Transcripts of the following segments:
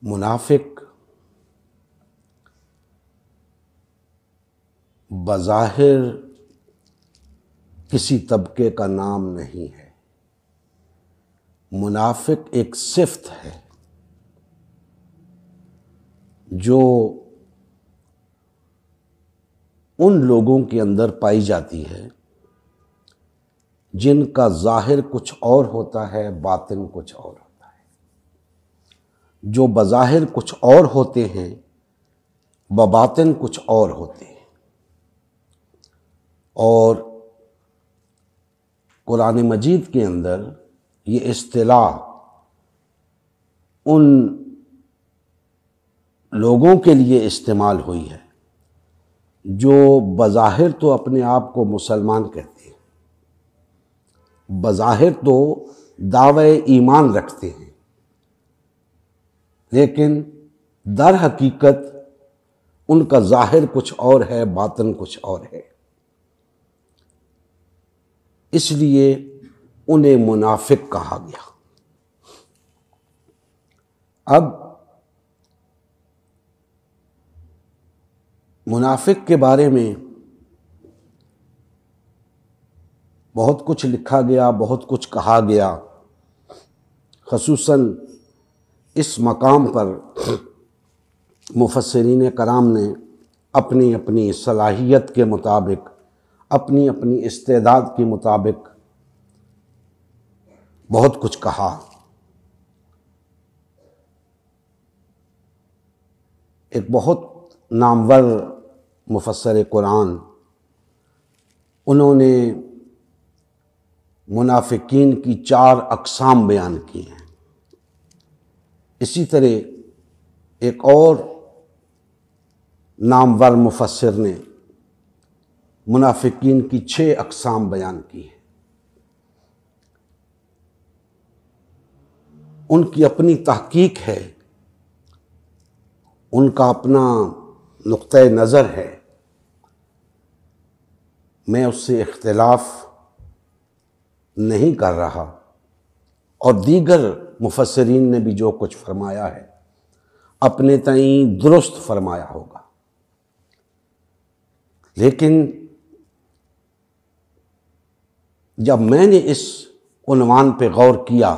منافق بظاہر کسی طبقے کا نام نہیں ہے، منافق ایک صفت ہے جو ان لوگوں کے اندر پائی جاتی ہے جن کا ظاہر کچھ اور ہوتا ہے، باطن کچھ اور ہوتا ہے۔ جو بظاہر کچھ اور ہوتے ہیں، بباطن کچھ اور ہوتے ہیں۔ اور قرآن مجید کے اندر یہ اصطلاح ان لوگوں کے لیے استعمال ہوئی ہے جو بظاہر تو اپنے آپ کو مسلمان کہتے ہیں، بظاہر تو دعوی ایمان رکھتے ہیں، لیکن در حقیقت ان کا ظاہر کچھ اور ہے، باطن کچھ اور ہے۔ اس لیے انہیں منافق کہا گیا۔ اب منافق کے بارے میں بہت کچھ لکھا گیا، بہت کچھ کہا گیا، خصوصاً اس مقام پر مفسرین کرام نے اپنی اپنی صلاحیت کے مطابق، اپنی اپنی استعداد کے مطابق بہت کچھ کہا۔ ایک بہت نامور مفسر قرآن، انہوں نے منافقین کی 4 اقسام بیان کی ہیں۔ اسی طرح ایک اور نامور مفسر نے منافقین کی 6 اقسام بیان کی ہیں۔ ان کی اپنی تحقیق ہے، ان کا اپنا نقطۂ نظر ہے، میں اس سے اختلاف نہیں کر رہا، اور دیگر مفسرین نے بھی جو کچھ فرمایا ہے اپنے تئیں درست فرمایا ہوگا۔ لیکن جب میں نے اس عنوان پہ غور کیا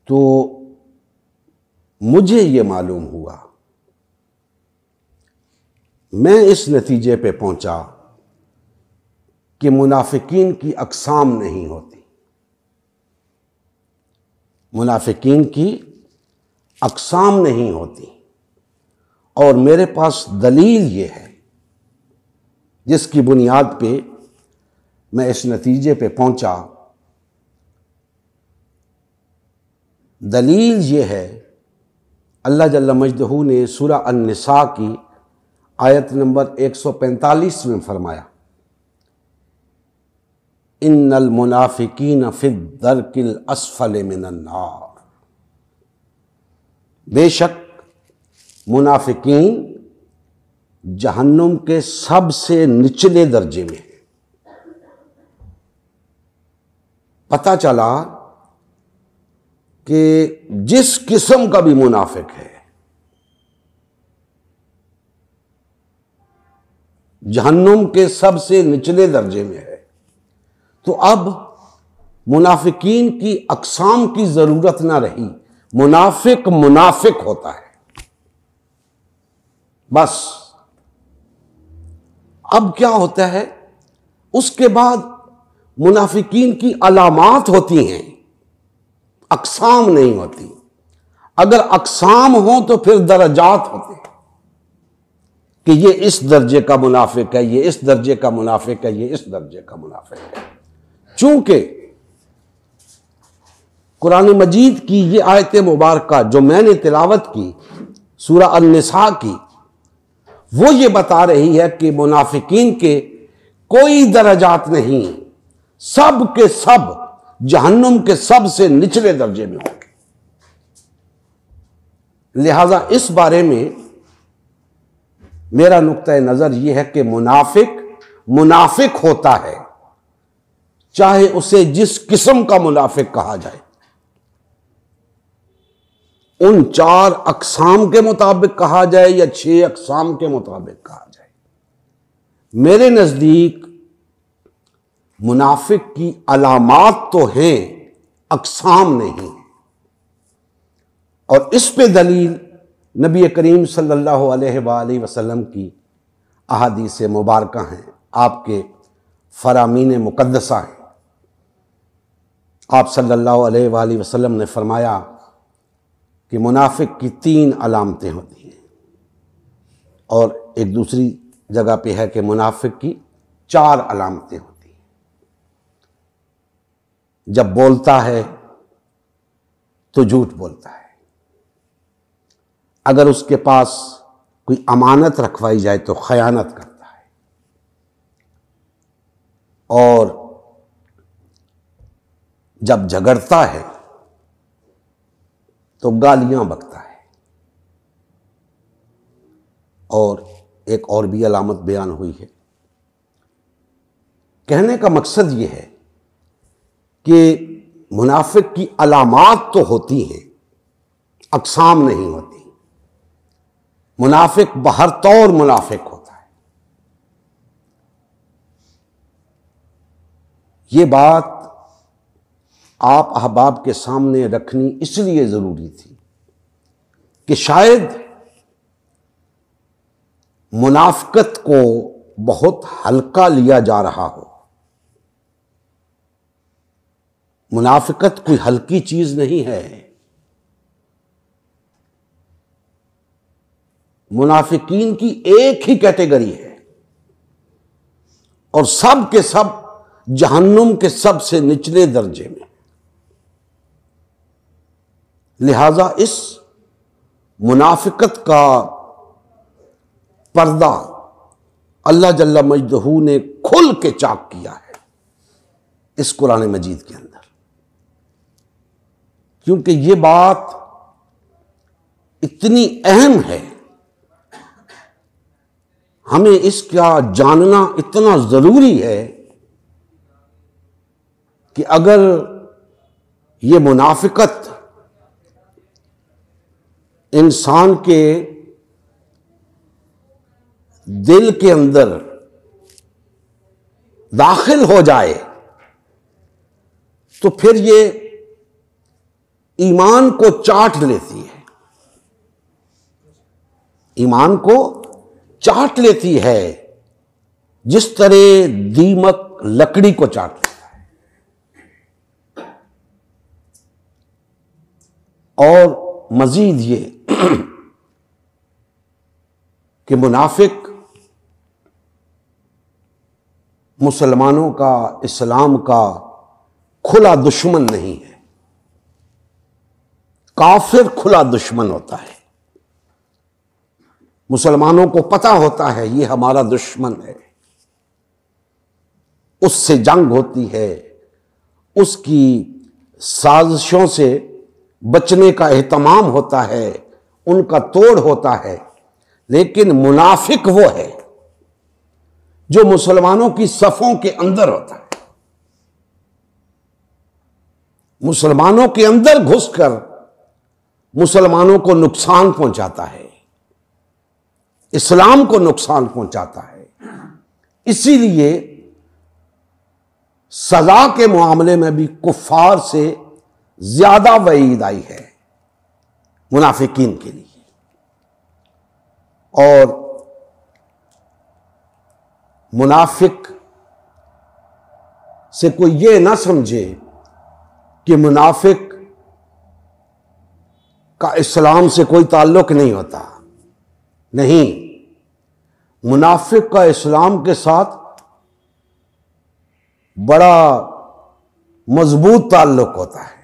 تو مجھے یہ معلوم ہوا، میں اس نتیجے پہ پہنچا کہ منافقین کی اقسام نہیں ہوتی، منافقین کی اقسام نہیں ہوتی، اور میرے پاس دلیل یہ ہے جس کی بنیاد پہ میں اس نتیجے پہ پہنچا۔ دلیل یہ ہے، اللہ جل مجدہ نے سورہ النساء کی آیت نمبر 145 میں فرمایا، ان المنافقین فی الدرک الاسفل من النار، بے شک منافقین جہنم کے سب سے نچلے درجے میں۔ پتہ چلا کہ جس قسم کا بھی منافق ہے جہنم کے سب سے نچلے درجے میں ہے۔ تو اب منافقین کی اقسام کی ضرورت نہ رہی، منافق منافق ہوتا ہے بس۔ اب کیا ہوتا ہے، اس کے بعد منافقین کی علامات ہوتی ہیں، اقسام نہیں ہوتی۔ اگر اقسام ہوں تو پھر درجات ہوتے ہیں کہ یہ اس درجے کا منافق ہے، یہ اس درجے کا منافق ہے، یہ اس درجے کا منافق ہے۔ چونکہ قرآن مجید کی یہ آیت مبارکہ جو میں نے تلاوت کی سورہ النساء کی، وہ یہ بتا رہی ہے کہ منافقین کے کوئی درجات نہیں، سب کے سب جہنم کے سب سے نچلے درجے میں ہوں گے۔ لہذا اس بارے میں میرا نقطۂ نظر یہ ہے کہ منافق منافق ہوتا ہے، چاہے اسے جس قسم کا منافق کہا جائے۔ ان 4 اقسام کے مطابق کہا جائے یا 6 اقسام کے مطابق کہا جائے، میرے نزدیک منافق کی علامات تو ہیں، اقسام نہیں، اور اس پہ دلیل نبی کریم صلی اللہ علیہ وآلہ وسلم کی احادیث مبارکہ ہیں، آپ کے فرامین مقدسہ ہیں۔ آپ صلی اللہ علیہ وآلہ وسلم نے فرمایا کہ منافق کی 3 علامتیں ہوتی ہیں، اور ایک دوسری جگہ پہ ہے کہ منافق کی 4 علامتیں ہوتی ہیں۔ جب بولتا ہے تو جھوٹ بولتا ہے، اگر اس کے پاس کوئی امانت رکھوائی جائے تو خیانت کرتا ہے، اور جب جھگڑتا ہے تو گالیاں بکتا ہے، اور ایک اور بھی علامت بیان ہوئی ہے۔ کہنے کا مقصد یہ ہے کہ منافق کی علامات تو ہوتی ہیں، اقسام نہیں ہوتی۔ منافق بہر طور منافق ہوتا ہے۔ یہ بات آپ احباب کے سامنے رکھنی اس لیے ضروری تھی کہ شاید منافقت کو بہت ہلکا لیا جا رہا ہو۔ منافقت کوئی ہلکی چیز نہیں ہے۔ منافقین کی ایک ہی کیٹیگری ہے، اور سب کے سب جہنم کے سب سے نچلے درجے میں۔ لہذا اس منافقت کا پردہ اللہ جل مجدہ نے کھل کے چاک کیا ہے اس قرآن مجید کے اندر، کیونکہ یہ بات اتنی اہم ہے، ہمیں اس کا جاننا اتنا ضروری ہے کہ اگر یہ منافقت انسان کے دل کے اندر داخل ہو جائے تو پھر یہ ایمان کو چاٹ لیتی ہے، ایمان کو چاٹ لیتی ہے، جس طرح دیمک لکڑی کو چاٹ لیتا ہے۔ اور مزید یہ کہ منافق مسلمانوں کا، اسلام کا کھلا دشمن نہیں ہے، کافر کھلا دشمن ہوتا ہے۔ مسلمانوں کو پتہ ہوتا ہے یہ ہمارا دشمن ہے، اس سے جنگ ہوتی ہے، اس کی سازشوں سے بچنے کا اہتمام ہوتا ہے، ان کا توڑ ہوتا ہے۔ لیکن منافق وہ ہے جو مسلمانوں کی صفوں کے اندر ہوتا ہے، مسلمانوں کے اندر گھس کر مسلمانوں کو نقصان پہنچاتا ہے، اسلام کو نقصان پہنچاتا ہے۔ اسی لیے سزا کے معاملے میں بھی کفار سے زیادہ وعید آئی ہے منافقین کے لیے۔ اور منافق سے کوئی یہ نہ سمجھے کہ منافق کا اسلام سے کوئی تعلق نہیں ہوتا، نہیں، منافق کا اسلام کے ساتھ بڑا مضبوط تعلق ہوتا ہے۔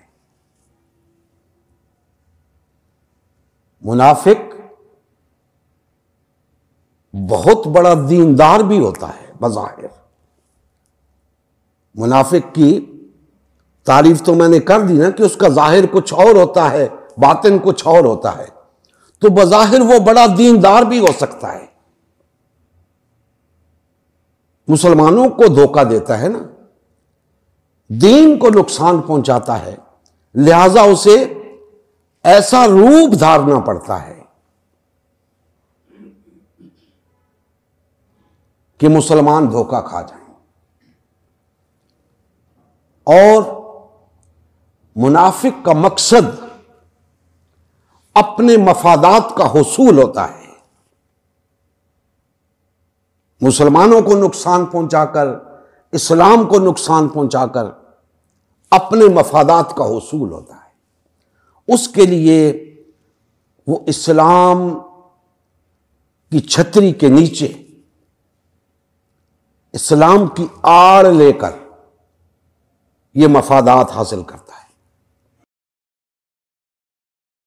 منافق بہت بڑا دیندار بھی ہوتا ہے بظاہر۔ منافق کی تعریف تو میں نے کر دی نا کہ اس کا ظاہر کچھ اور ہوتا ہے، باطن کچھ اور ہوتا ہے، تو بظاہر وہ بڑا دیندار بھی ہو سکتا ہے، مسلمانوں کو دھوکہ دیتا ہے نا، دین کو نقصان پہنچاتا ہے، لہذا اسے ایسا روپ دھارنا پڑتا ہے کہ مسلمان دھوکہ کھا جائیں، اور منافق کا مقصد اپنے مفادات کا حصول ہوتا ہے، مسلمانوں کو نقصان پہنچا کر، اسلام کو نقصان پہنچا کر اپنے مفادات کا حصول ہوتا ہے۔ اس کے لیے وہ اسلام کی چھتری کے نیچے اسلام کی آڑ لے کر یہ مفادات حاصل کرتا ہے۔